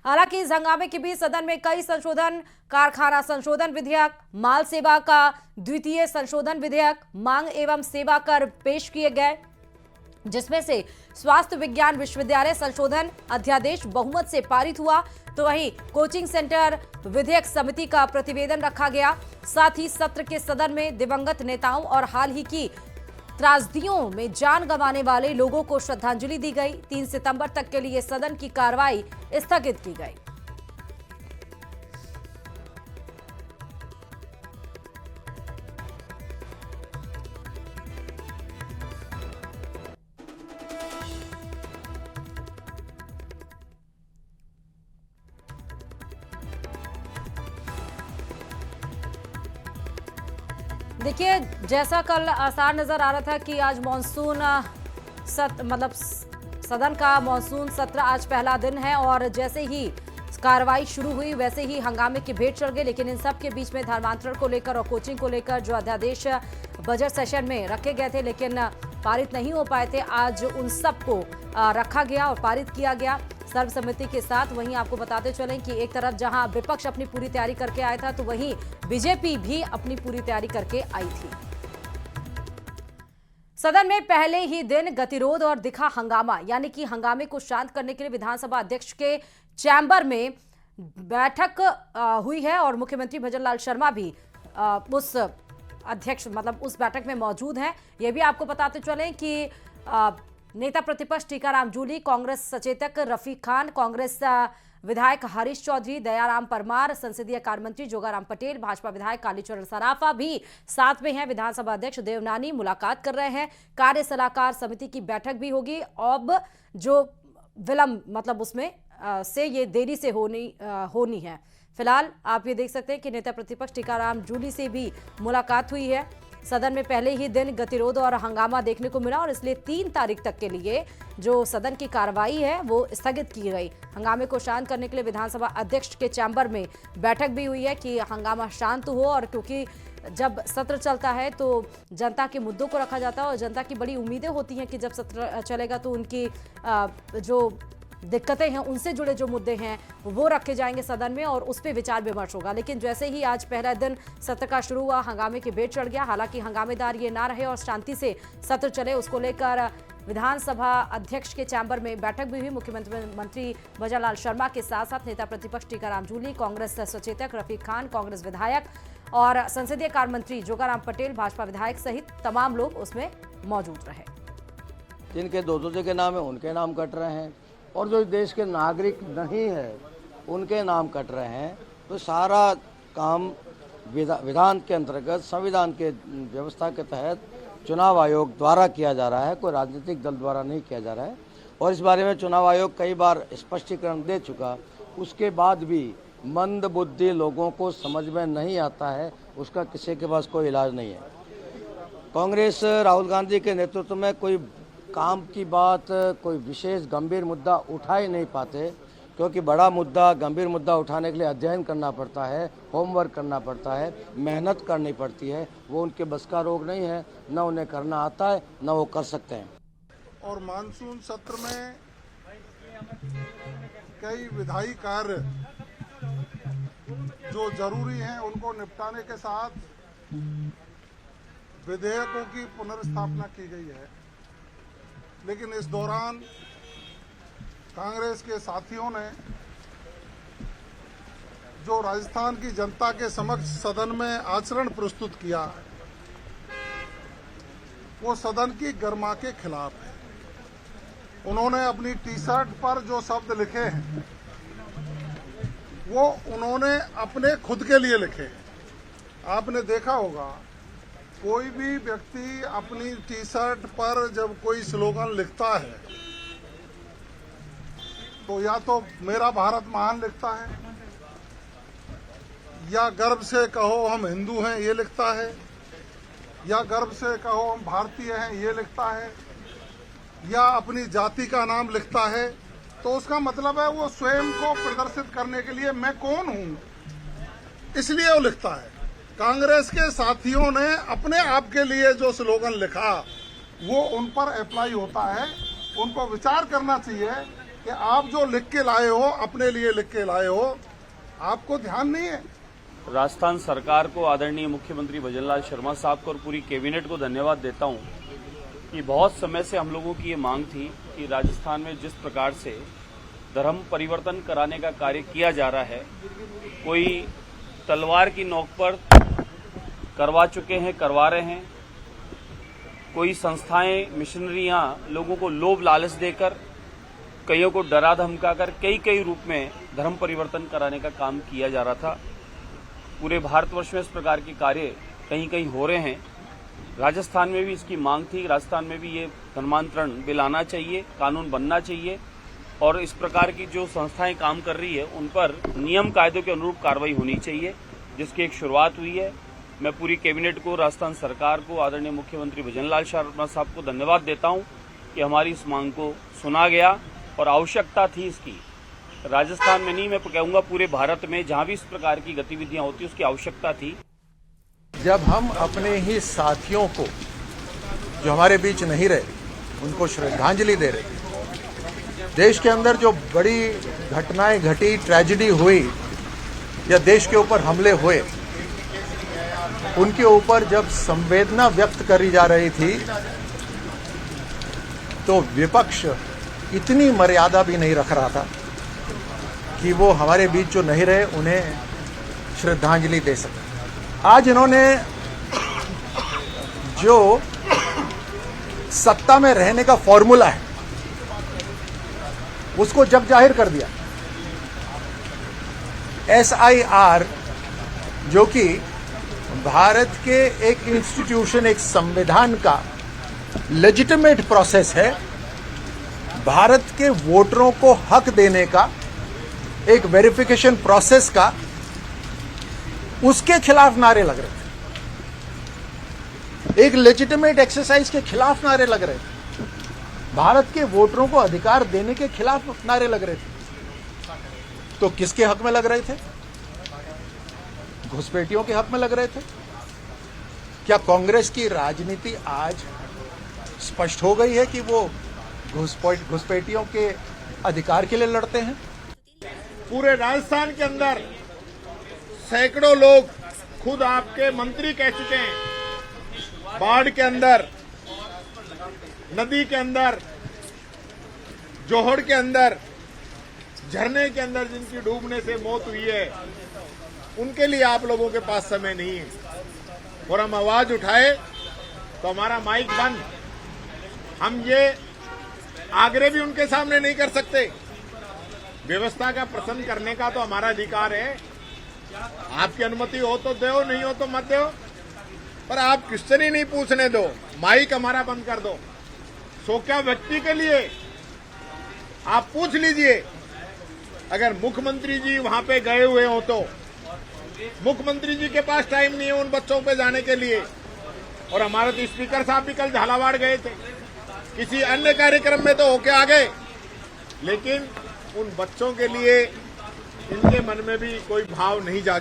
हालांकि इस हंगामे के बीच सदन में कई संशोधन, कारखाना संशोधन विधेयक, माल सेवा का द्वितीय संशोधन विधेयक, मांग एवं सेवा कर पेश किए गए, जिसमें से स्वास्थ्य विज्ञान विश्वविद्यालय संशोधन अध्यादेश बहुमत से पारित हुआ। तो वहीं कोचिंग सेंटर विधेयक समिति का प्रतिवेदन रखा गया। साथ ही सत्र के सदन में दिवंगत नेताओं और हाल ही की त्रासदियों में जान गंवाने वाले लोगों को श्रद्धांजलि दी गई। 3 सितंबर तक के लिए सदन की कार्रवाई स्थगित की गई। देखिए, जैसा कल आसार नजर आ रहा था कि आज मॉनसून सदन का मॉनसून सत्र आज पहला दिन है और जैसे ही कार्रवाई शुरू हुई वैसे ही हंगामे की भेंट चढ़ गई। लेकिन इन सब के बीच में धर्मांतरण को लेकर और कोचिंग को लेकर जो अध्यादेश बजट सेशन में रखे गए थे लेकिन पारित नहीं हो पाए थे, आज उन सब को रखा गया और पारित किया गया सर्वसम्मति के साथ। वहीं आपको बताते चलें कि एक तरफ जहां विपक्ष अपनी पूरी तैयारी करके आया था तो वहीं बीजेपी भी अपनी पूरी तैयारी करके आई थी। सदन में पहले ही दिन गतिरोध और दिखा हंगामा, यानी कि हंगामे को शांत करने के लिए विधानसभा अध्यक्ष के चैम्बर में बैठक हुई है और मुख्यमंत्री भजनलाल शर्मा भी उस बैठक में मौजूद हैं। यह भी आपको बताते चलें कि नेता प्रतिपक्ष टीकाराम जूली, कांग्रेस सचेतक रफीक खान, कांग्रेस विधायक हरीश चौधरी, दयाराम परमार, संसदीय कार्य मंत्री जोगाराम पटेल, भाजपा विधायक कालीचरण सराफा भी साथ में हैं। विधानसभा अध्यक्ष देवनानी मुलाकात कर रहे हैं। कार्य सलाहकार समिति की बैठक भी होगी। अब जो विलंब उसमें से ये देरी से होनी है। फिलहाल आप ये देख सकते हैं कि नेता प्रतिपक्ष टीकाराम जूली से भी मुलाकात हुई है। सदन में पहले ही दिन गतिरोध और हंगामा देखने को मिला और इसलिए 3 तारीख तक के लिए जो सदन की कार्रवाई है वो स्थगित की गई। हंगामे को शांत करने के लिए विधानसभा अध्यक्ष के चैम्बर में बैठक भी हुई है कि हंगामा शांत हो, और क्योंकि जब सत्र चलता है तो जनता के मुद्दों को रखा जाता है और जनता की बड़ी उम्मीदें होती हैं कि जब सत्र चलेगा तो उनकी जो दिक्कतें हैं उनसे जुड़े जो मुद्दे हैं वो रखे जाएंगे सदन में और उस पर विचार विमर्श होगा। लेकिन जैसे ही आज पहला दिन सत्र का शुरू हुआ, हंगामे की भेंट चढ़ गया। हालांकि हंगामेदार ये ना रहे और शांति से सत्र चले, उसको लेकर विधानसभा अध्यक्ष के चैम्बर में बैठक भी हुई। मुख्यमंत्री भजनलाल शर्मा के साथ साथ नेता प्रतिपक्ष टीकाराम जूली, कांग्रेस सचेतक रफीक खान, कांग्रेस विधायक और संसदीय कार्य मंत्री जोगाराम पटेल, भाजपा विधायक सहित तमाम लोग उसमें मौजूद रहे। जिनके दो के नाम है उनके नाम कट रहे हैं और जो देश के नागरिक नहीं है उनके नाम कट रहे हैं। तो सारा काम विधान के अंतर्गत संविधान के व्यवस्था के तहत चुनाव आयोग द्वारा किया जा रहा है, कोई राजनीतिक दल द्वारा नहीं किया जा रहा है। और इस बारे में चुनाव आयोग कई बार स्पष्टीकरण दे चुका, उसके बाद भी मंद बुद्धि लोगों को समझ में नहीं आता है, उसका किसी के पास कोई इलाज नहीं है। कांग्रेस राहुल गांधी के नेतृत्व में कोई काम की बात, कोई विशेष गंभीर मुद्दा उठा ही नहीं पाते, क्योंकि बड़ा मुद्दा, गंभीर मुद्दा उठाने के लिए अध्ययन करना पड़ता है, होमवर्क करना पड़ता है, मेहनत करनी पड़ती है। वो उनके बस का रोग नहीं है, न उन्हें करना आता है न वो कर सकते हैं। और मानसून सत्र में कई विधायी कार्य जो जरूरी हैं उनको निपटाने के साथ विधेयकों की पुनर्स्थापना की गई है। लेकिन इस दौरान कांग्रेस के साथियों ने जो राजस्थान की जनता के समक्ष सदन में आचरण प्रस्तुत किया है वो सदन की गरिमा के खिलाफ है। उन्होंने अपनी टी शर्ट पर जो शब्द लिखे हैं वो उन्होंने अपने खुद के लिए लिखे हैं। आपने देखा होगा कोई भी व्यक्ति अपनी टी शर्ट पर जब कोई स्लोगन लिखता है तो या तो मेरा भारत महान लिखता है, या गर्व से कहो हम हिंदू हैं ये लिखता है, या गर्व से कहो हम भारतीय हैं ये लिखता है, या अपनी जाति का नाम लिखता है। तो उसका मतलब है वो स्वयं को प्रदर्शित करने के लिए मैं कौन हूं इसलिए वो लिखता है। कांग्रेस के साथियों ने अपने आप के लिए जो स्लोगन लिखा वो उन पर अप्लाई होता है। उनको विचार करना चाहिए कि आप जो लिख के लाए हो, अपने लिए लिख के लाए हो, आपको ध्यान नहीं है। राजस्थान सरकार को, आदरणीय मुख्यमंत्री भजनलाल शर्मा साहब को और पूरी कैबिनेट को धन्यवाद देता हूं कि बहुत समय से हम लोगों की ये मांग थी कि राजस्थान में जिस प्रकार से धर्म परिवर्तन कराने का कार्य किया जा रहा है, कोई तलवार की नोक पर करवा चुके हैं, करवा रहे हैं, कोई संस्थाएं, मिशनरियां लोगों को लोभ लालच देकर, कईयों को डरा धमकाकर कई रूप में धर्म परिवर्तन कराने का काम किया जा रहा था। पूरे भारतवर्ष में इस प्रकार के कार्य कहीं हो रहे हैं। राजस्थान में भी इसकी मांग थी, राजस्थान में भी ये धर्मांतरण बिल आना चाहिए, कानून बनना चाहिए और इस प्रकार की जो संस्थाएं काम कर रही है उन पर नियम कायदों के अनुरूप कार्रवाई होनी चाहिए, जिसकी एक शुरुआत हुई है। मैं पूरी कैबिनेट को, राजस्थान सरकार को, आदरणीय मुख्यमंत्री भजनलाल शर्मा साहब को धन्यवाद देता हूं कि हमारी इस मांग को सुना गया और आवश्यकता थी इसकी। राजस्थान में नहीं, मैं कहूंगा पूरे भारत में जहां भी इस प्रकार की गतिविधियां होती उसकी आवश्यकता थी। जब हम अपने ही साथियों को जो हमारे बीच नहीं रहे उनको श्रद्धांजलि दे रहे, देश के अंदर जो बड़ी घटनाएं घटी, ट्रेजेडी हुई या देश के ऊपर हमले हुए, उनके ऊपर जब संवेदना व्यक्त करी जा रही थी तो विपक्ष इतनी मर्यादा भी नहीं रख रहा था कि वो हमारे बीच जो नहीं रहे उन्हें श्रद्धांजलि दे सके। आज इन्होंने जो सत्ता में रहने का फॉर्मूला है उसको जग जाहिर कर दिया। SIR जो कि भारत के एक इंस्टीट्यूशन, एक संविधान का लेजिटिमेट प्रोसेस है, भारत के वोटरों को हक देने का एक वेरिफिकेशन प्रोसेस का, उसके खिलाफ नारे लग रहे थे। एक लेजिटिमेट एक्सरसाइज के खिलाफ नारे लग रहे थे। भारत के वोटरों को अधिकार देने के खिलाफ नारे लग रहे थे। तो किसके हक में लग रहे थे? घुसपैठियों के हक में लग रहे थे। क्या कांग्रेस की राजनीति आज स्पष्ट हो गई है कि वो घुसपैठियों के अधिकार के लिए लड़ते हैं? पूरे राजस्थान के अंदर सैकड़ों लोग खुद आपके मंत्री कह चुके हैं, बाढ़ के अंदर, नदी के अंदर, जोहड़ के अंदर, झरने के अंदर जिनकी डूबने से मौत हुई है, उनके लिए आप लोगों के पास समय नहीं है। और हम आवाज उठाए तो हमारा माइक बंद। हम ये आग्रह भी उनके सामने नहीं कर सकते। व्यवस्था का प्रश्न करने का तो हमारा अधिकार है। आपकी अनुमति हो तो दो, नहीं हो तो मत दो, पर आप क्वेश्चन ही नहीं पूछने दो। माइक हमारा बंद कर दो। सो क्या व्यक्ति के लिए आप पूछ लीजिए। अगर मुख्यमंत्री जी वहां पे गए हुए हो तो मुख्यमंत्री जी के पास टाइम नहीं है उन बच्चों पे जाने के लिए। और हमारे तो स्पीकर साहब भी कल झालावाड़ गए थे, किसी अन्य कार्यक्रम में तो होके आ गए, लेकिन उन बच्चों के लिए इनके मन में भी कोई भाव नहीं जागा।